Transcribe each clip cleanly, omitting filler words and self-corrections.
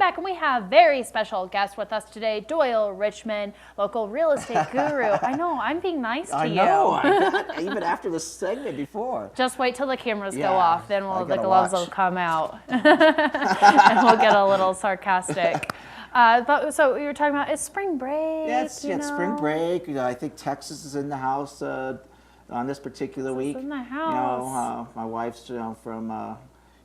back, and we have very special guest with us today, Doyle Richmond, local real estate guru. I know, I'm being nice to you. I know, even after the segment before. Just wait till the cameras go off, then the gloves will come out, and we'll get a little sarcastic. So you were talking about, it's spring break. It's spring break. I think Texas is in the house on this particular week. In the house. My wife's from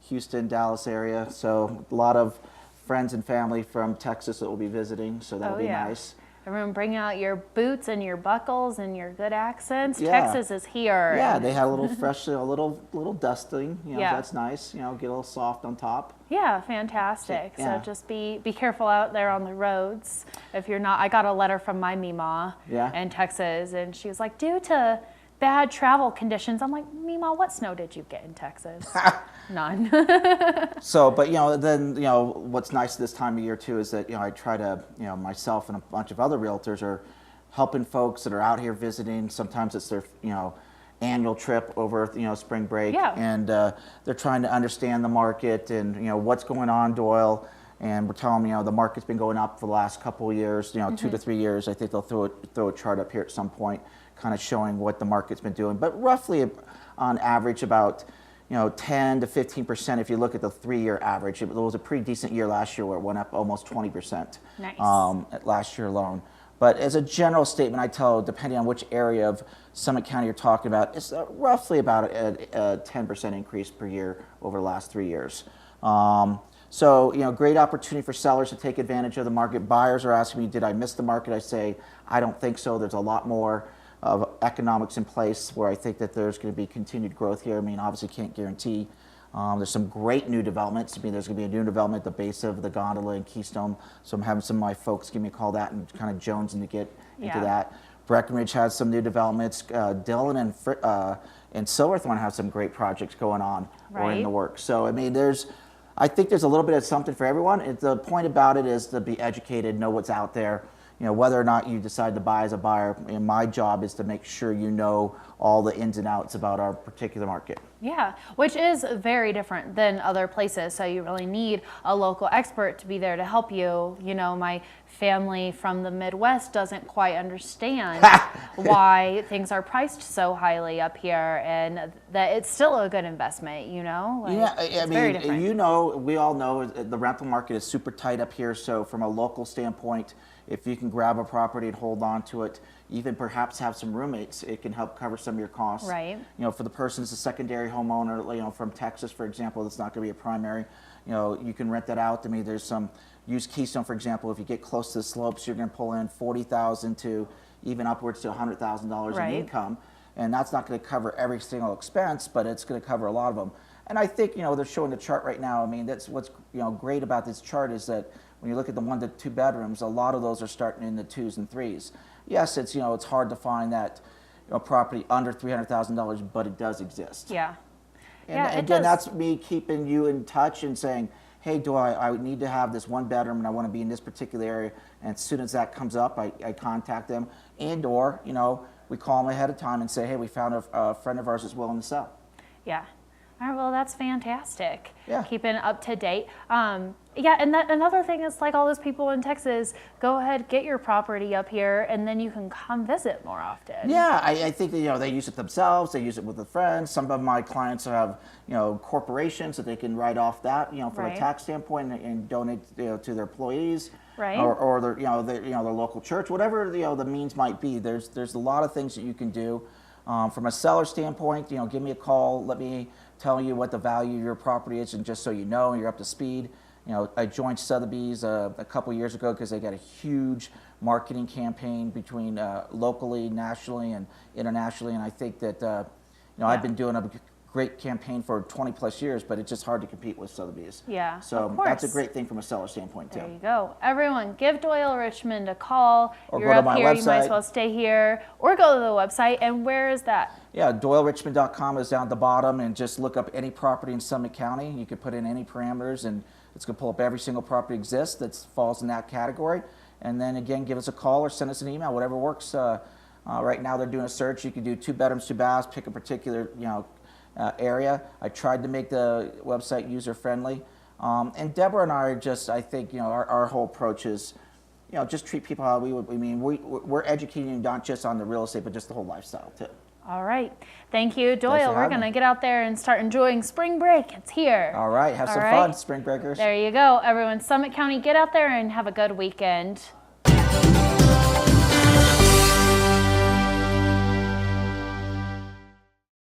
Houston, Dallas area, so a lot of friends and family from Texas that will be visiting, so that'll be nice. Everyone bring out your boots and your buckles and your good accents. Texas is here. Yeah, they had a little fresh, a little dusting. That's nice. Get a little soft on top. Yeah, fantastic. So just be careful out there on the roads. If you're not, I got a letter from my Mima in Texas, and she was like, due to bad travel conditions. I'm like, Mima, what snow did you get in Texas? None. So, but then what's nice this time of year too is that I try to myself and a bunch of other realtors are helping folks that are out here visiting. Sometimes it's their annual trip over spring break, and they're trying to understand the market and what's going on, Doyle. And we're telling them the market's been going up for the last couple of years, 2 to 3 years. I think they'll throw a chart up here at some point, kind of showing what the market's been doing, but roughly on average about 10 to 15% if you look at the 3-year average. It was a pretty decent year last year where it went up almost 20% last year alone. But as a general statement, I tell, depending on which area of Summit County you're talking about, it's roughly about a 10% increase per year over the last 3 years. So, great opportunity for sellers to take advantage of the market. Buyers are asking me, did I miss the market? I say, I don't think so. There's a lot more of economics in place where I think that there's going to be continued growth here. I mean, obviously can't guarantee. There's some great new developments. I mean, there's going to be a new development at the base of the gondola in Keystone. So I'm having some of my folks give me a call that and kind of jonesing to get into that. Breckenridge has some new developments. Dillon and Silverthorne have some great projects going on or in the works. So, I mean, I think there's a little bit of something for everyone. The point about it is to be educated, know what's out there. Whether or not you decide to buy as a buyer, my job is to make sure you know all the ins and outs about our particular market. Yeah, which is very different than other places. So you really need a local expert to be there to help you. My family from the Midwest doesn't quite understand why things are priced so highly up here, and that it's still a good investment, very different. We all know the rental market is super tight up here. So from a local standpoint, if you can grab a property and hold on to it, even perhaps have some roommates, it can help cover some of your costs. Right. For the person that's a secondary homeowner, from Texas, for example, that's not going to be a primary, you can rent that out. I mean, use Keystone, for example. If you get close to the slopes, you're going to pull in $40,000 to even upwards to $100,000 in income. And that's not going to cover every single expense, but it's going to cover a lot of them. And I think, they're showing the chart right now. I mean, that's what's, great about this chart is that when you look at the 1 to 2 bedrooms, a lot of those are starting in the 2s and 3s. Yes, it's, it's hard to find that property under $300,000, but it does exist. Yeah. And again, that's me keeping you in touch and saying, hey, I need to have this 1 bedroom and I want to be in this particular area. And as soon as that comes up, I contact them, or we call them ahead of time and say, hey, we found a friend of ours that's willing to sell. Yeah. All right, well, that's fantastic. Yeah. Keeping up to date. And another thing is, like all those people in Texas, go ahead, get your property up here, and then you can come visit more often. Yeah, I think that, they use it themselves, they use it with their friends. Some of my clients have, corporations that they can write off that, from a tax standpoint and donate, to their employees. Right. Or their, their local church, whatever, the means might be. There's a lot of things that you can do. From a seller standpoint, give me a call, let me tell you what the value of your property is, and just so you're up to speed. I joined Sotheby's a couple years ago because they got a huge marketing campaign between locally, nationally, and internationally, and I think that I've been doing a great campaign for 20 plus years, but it's just hard to compete with Sotheby's. Yeah, so that's a great thing from a seller standpoint too. There you go. Everyone, give Doyle Richmond a call. Or You're go to up my here, website. You might as well stay here, or go to the website. And where is that? Yeah, DoyleRichmond.com is down at the bottom, and just look up any property in Summit County. You can put in any parameters, and it's going to pull up every single property exists that falls in that category. And then again, give us a call or send us an email, whatever works. Right now they're doing a search. You can do 2 bedrooms, 2 baths, pick a particular area. I tried to make the website user friendly. And Deborah and I are just, I think, our whole approach is, just treat people how we would. I mean, we're educating not just on the real estate, but just the whole lifestyle too. All right. Thank you, Doyle. Thanks for We're having going to me. get out there and start enjoying spring break. It's here. All right. Have some fun, spring breakers. There you go. Everyone, Summit County, get out there and have a good weekend.